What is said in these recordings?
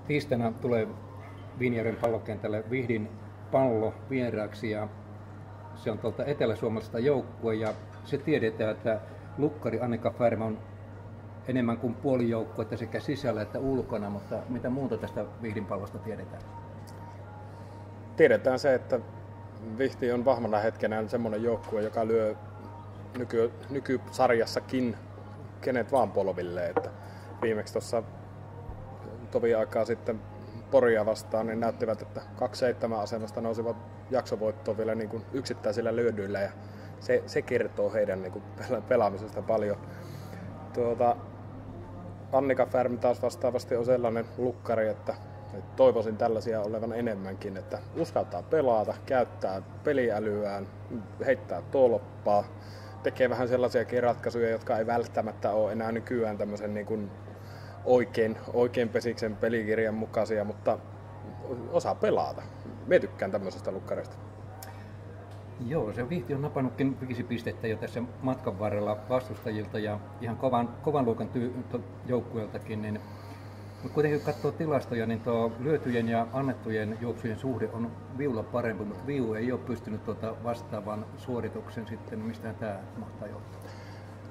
Tiistaina tulee Viinijärven pallokentälle Vihdin pallo vieraaksi ja se on tuolta eteläsuomalaisesta joukkue ja se tiedetään, että lukkari Annika Färm on enemmän kuin puoli joukkuetta sekä sisällä että ulkona, mutta mitä muuta tästä Vihdin pallosta tiedetään? Tiedetään se, että Vihti on vahvana hetkenään semmoinen joukkue, joka lyö nykysarjassakin kenet vaan polville. Että viimeksi tuossa tovi aikaa sitten Poria vastaan, niin näyttivät, että 2-7 asemasta nousivat jaksovoittoon vielä niin kuin yksittäisillä lyödyillä ja se kertoo heidän niin kuin pelaamisesta paljon. Annika Färm taas vastaavasti on sellainen lukkari, että toivoisin tällaisia olevan enemmänkin, että uskaltaa pelata, käyttää peliälyään, heittää tolppaa, tekee vähän sellaisiakin ratkaisuja, jotka ei välttämättä ole enää nykyään tämmöisen niin kuin oikein pesiksen pelikirjan mukaisia, mutta osaa pelata. Mie tykkään tämmöisestä lukkarista. Joo, se Vihti on napannutkin 5 pistettä jo tässä matkan varrella vastustajilta ja ihan kovan luokan joukkueeltakin. Mutta kuitenkin kun katsoo tilastoja, niin tuo lyötyjen ja annettujen juoksujen suhde on viulla parempi, mutta Viu ei ole pystynyt vastaavan suorituksen sitten. Mistähän tämä mahtaa johtaa?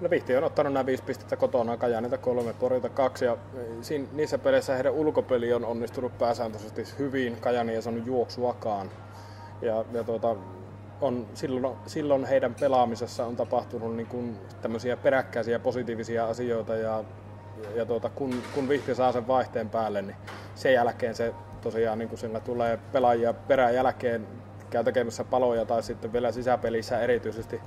No Vihti on ottanut nämä 5 pistettä kotona, Kajaanilta 3, Porilta 2 ja niissä peleissä heidän ulkopeli on onnistunut pääsääntöisesti hyvin. Kajaani ei saanut juoksuakaan. Silloin heidän pelaamisessa on tapahtunut niin kuin tämmöisiä peräkkäisiä positiivisia asioita ja kun Vihti saa sen vaihteen päälle, niin sen jälkeen se tosiaan niin kun sillä tulee pelaajia perän jälkeen, käy tekemässä paloja tai sitten vielä sisäpelissä erityisesti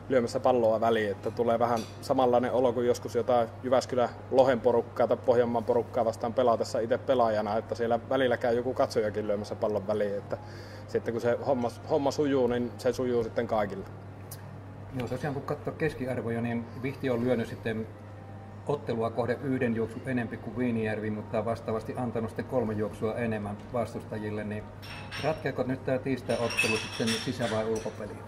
lyömässä palloa väliin, että tulee vähän samanlainen olo kuin joskus jotain Jyväskylän Lohen porukkaa tai Pohjanmaan porukkaa vastaan pelatessa itse pelaajana, että siellä välillä käy joku katsojakin lyömässä pallon väliin, että sitten kun se homma sujuu, niin se sujuu sitten kaikille. Joo, tosiaan kun katsoo keskiarvoja, niin Vihti on lyönyt sitten ottelua kohde 1 juoksu enempi kuin Viinijärvi, mutta vastaavasti antanut sitten 3 juoksua enemmän vastustajille, niin ratkeako nyt tämä tiistai-ottelu sitten sisä- vai ulkopeliin?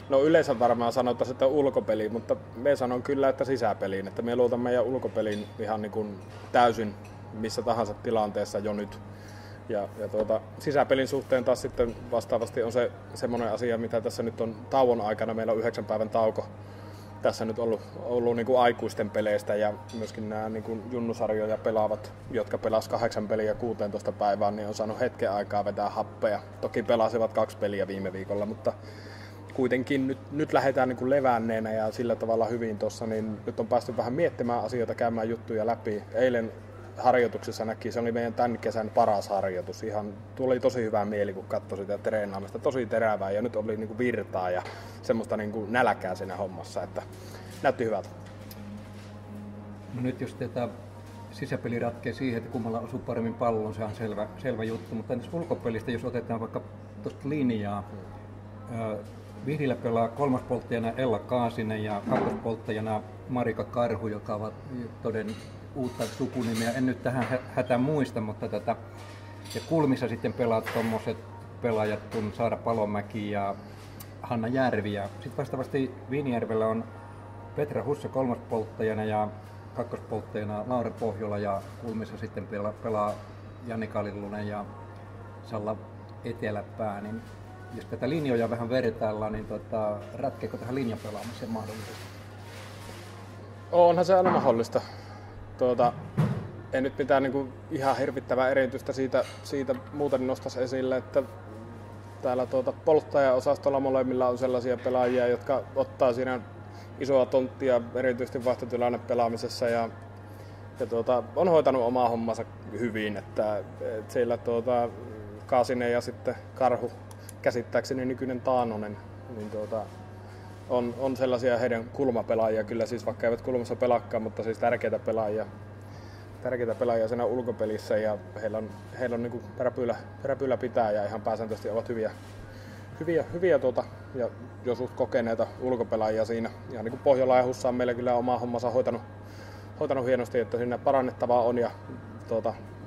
No yleensä varmaan sanotaan, että ulkopeliin, mutta me sanon kyllä, että sisäpeliin, että me luotan meidän ulkopeliin ihan niin kuin täysin missä tahansa tilanteessa jo nyt. Ja sisäpelin suhteen taas sitten vastaavasti on se semmoinen asia, mitä tässä nyt on tauon aikana, meillä on 9 päivän tauko tässä nyt ollut niin kuin aikuisten peleistä ja myöskin nämä niin kuin junnusarjoja pelaavat, jotka pelasivat 8 peliä 16 päivään, niin on saanut hetken aikaa vetää happea. Toki pelasivat 2 peliä viime viikolla, mutta kuitenkin nyt lähdetään niin kuin levänneenä ja sillä tavalla hyvin tuossa, niin nyt on päästy vähän miettimään asioita, käymään juttuja läpi. Eilen harjoituksessa näki, se oli meidän tämän kesän paras harjoitus. Ihan tuli tosi hyvä mieli, kun katsoi sitä treenaamista. Tosi terävää ja nyt oli niin kuin virtaa ja semmoista niin kuin nälkää siinä hommassa, että näytti hyvältä. No nyt jos sisäpeli ratkee siihen, että kummalla osuu paremmin pallon, se on selvä juttu, mutta entäs ulkopelistä, jos otetaan vaikka tuosta linjaa, Vihdillä pelaa 3. polttajana Ella Kaasinen ja 2. polttajana Marika Karhu, joka ovat toden uutta sukunimeä. En nyt tähän hätään muista, mutta ja kulmissa sitten pelaa tuommoiset pelaajat kuin Saara Palomäki ja Hanna Järvi. Ja sitten vastaavasti Viinijärvellä on Petra Hussa 3. polttajana ja 2. polttajana Laura Pohjola ja kulmissa sitten pelaa Janni Kalillunen ja Salla Eteläpää. Niin jos tätä linjoja vähän vertaillaan, niin ratkeeko tähän linjapelaamiseen mahdollisesti? Onhan se aina mahdollista. Ei nyt mitään niin kuin ihan hirvittävää erityistä siitä muuten nostaisi esille, että täällä polttaja-osastolla molemmilla on sellaisia pelaajia, jotka ottaa siinä isoa tonttia erityisesti vaihtotilanne pelaamisessa ja on hoitanut omaa hommansa hyvin, että siellä Kaasinen ja sitten Karhu, käsittääkseni nykyinen Taanonen, niin on sellaisia heidän kulmapelaajia kyllä, siis vaikka eivät kulmassa pelaakaan, mutta siis tärkeitä pelaajia siinä ulkopelissä ja heillä on niin kuin peräpyllä pitää ja ihan pääsääntöisesti ovat hyviä ja joskus kokeneita ulkopelaajia siinä. Ja niin kuin Pohjola ja Hussa on meillä kyllä oma hommansa hoitanut hienosti, että siinä parannettavaa on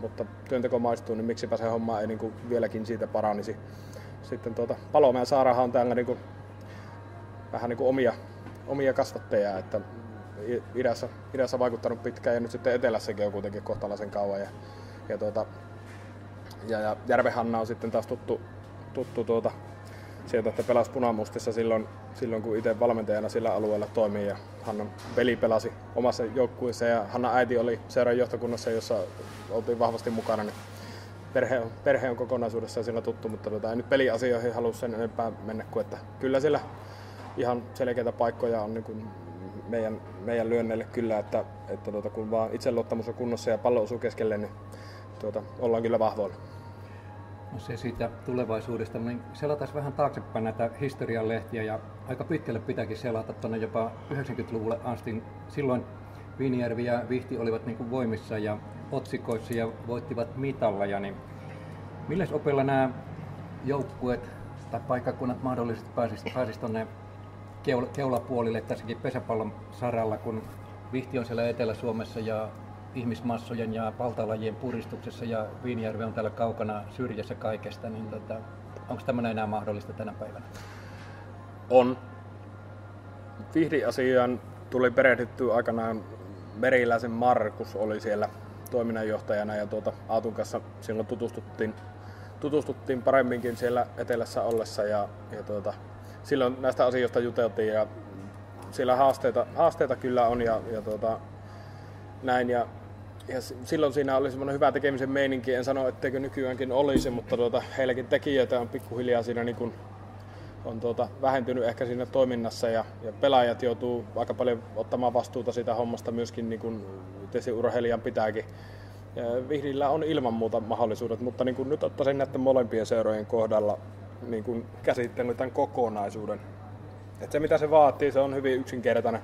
mutta työnteko maistuu, niin miksipä se homma ei niin kuin vieläkin siitä paranisi. Sitten Palomäen Saarahan on täällä niin kuin vähän niin kuin omia kasvatteja, että idässä vaikuttanut pitkään ja nyt sitten etelässäkin on kuitenkin kohtalaisen kauan. Ja Ja Järven Hanna on sitten taas tuttu sieltä, että pelasi Punamustissa silloin kun itse valmentajana sillä alueella toimii, ja Hannan veli pelasi omassa joukkueessa ja Hannan äiti oli seuran johtokunnassa, jossa oltiin vahvasti mukana, niin perhe on kokonaisuudessaan siellä tuttu, mutta en nyt peliasioihin halua sen enempää mennä kuin, että kyllä siellä ihan selkeitä paikkoja on niin kuin meidän lyönneille kyllä, että kun vaan itseluottamus on kunnossa ja pallo osuu keskelle, niin ollaan kyllä vahvoilla. No se siitä tulevaisuudesta, niin selataan vähän taaksepäin näitä historian lehtiä ja aika pitkälle pitääkin selata tuonne jopa 90-luvulle asti. Silloin Viinijärvi ja Vihti olivat niin kuin voimissa ja otsikoissa ja voittivat mitalleja. Niin milles opella nämä joukkueet tai paikkakunnat mahdollisesti pääsisivät tuonne keulapuolille tässäkin pesäpallon saralla, kun Vihti on siellä Etelä-Suomessa ja ihmismassojen ja valtalajien puristuksessa ja Viinijärvi on täällä kaukana syrjässä kaikesta, niin onko tämmöinen enää mahdollista tänä päivänä? On. Vihdin-asiaan tuli perehdyttyä aikanaan. Meriläisen Markus oli siellä toiminnanjohtajana ja Aatun kanssa silloin tutustuttiin paremminkin siellä etelässä ollessa ja silloin näistä asioista juteltiin ja siellä haasteita kyllä on ja näin ja silloin siinä oli semmoinen hyvä tekemisen meininki. En sano, etteikö nykyäänkin olisi, mutta heilläkin tekijöitä on pikkuhiljaa siinä niin kuin on vähentynyt ehkä siinä toiminnassa ja pelaajat joutuu aika paljon ottamaan vastuuta siitä hommasta myöskin, niin kuin tietysti urheilijan pitääkin. Ja Vihdillä on ilman muuta mahdollisuudet, mutta niin kuin nyt ottaisin näiden molempien seurojen kohdalla niin kuin käsittelen tämän kokonaisuuden. Et se mitä se vaatii, se on hyvin yksinkertainen.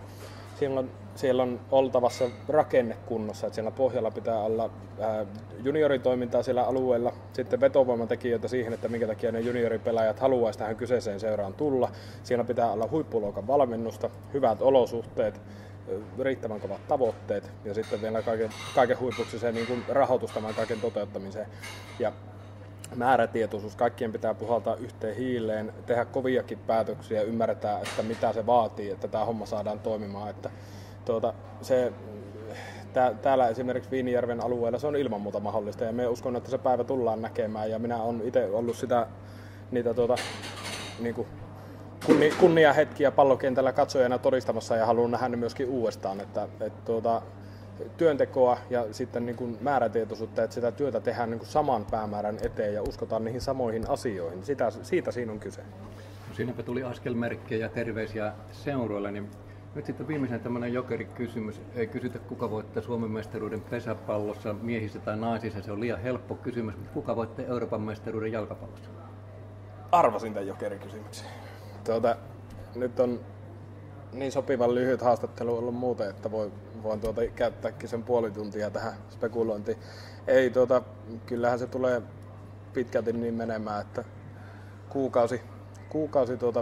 Siellä on oltava se rakenne kunnossa, että siellä pohjalla pitää olla junioritoimintaa siellä alueella, sitten vetovoimatekijöitä siihen, että minkä takia ne junioripelaajat haluaisi tähän kyseiseen seuraan tulla. Siellä pitää olla huippuluokan valmennusta, hyvät olosuhteet, riittävän kovat tavoitteet ja sitten vielä kaiken huipuksi se niin kuin rahoitus tämän kaiken toteuttamiseen. Ja määrätietoisuus, kaikkien pitää puhaltaa yhteen hiileen, tehdä koviakin päätöksiä ja ymmärretään, että mitä se vaatii, että tämä homma saadaan toimimaan. Että täällä esimerkiksi Viinijärven alueella se on ilman muuta mahdollista ja me uskon, että se päivä tullaan näkemään ja minä olen itse ollut niitä niin kuin kunniahetkiä pallokentällä katsojana todistamassa ja haluan nähdä ne myöskin uudestaan, että työntekoa ja sitten niin kuin määrätietoisuutta, että sitä työtä tehdään niin kuin saman päämäärän eteen ja uskotaan niihin samoihin asioihin. Siitä siinä on kyse. No siinäpä tuli askelmerkkejä ja terveisiä seuroille, niin nyt sitten viimeisen tämmöinen jokerikysymys. Ei kysytä, kuka voittaa Suomen mestaruuden pesäpallossa, miehissä tai naisissa, se on liian helppo kysymys, mutta kuka voittaa Euroopan mestaruuden jalkapallossa? Arvasin tämän jokerikysymyksen. Nyt on niin sopivan lyhyt haastattelu ollut muuten, että voin käyttääkin sen puoli tuntia tähän spekulointiin. Ei, kyllähän se tulee pitkälti niin menemään, että kuukausi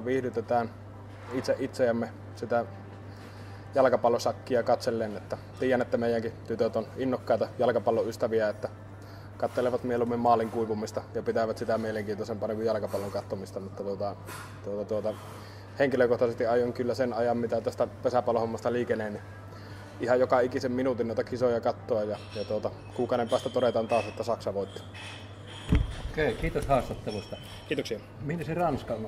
viihdytetään itseämme sitä jalkapallosakkia katsellen, että tiedän, että meidänkin tytöt on innokkaita jalkapallon ystäviä, että katselevat mieluummin maalin kuivumista ja pitävät sitä mielenkiintoisempana kuin jalkapallon katsomista, mutta henkilökohtaisesti aion kyllä sen ajan, mitä tästä pesäpallohommasta liikenee, niin ihan joka ikisen minuutin noita kisoja katsoa ja kuukauden päästä todetaan taas, että Saksa voitti. Okei, kiitos haastattelusta. Kiitoksia. Mihin se Ranska on?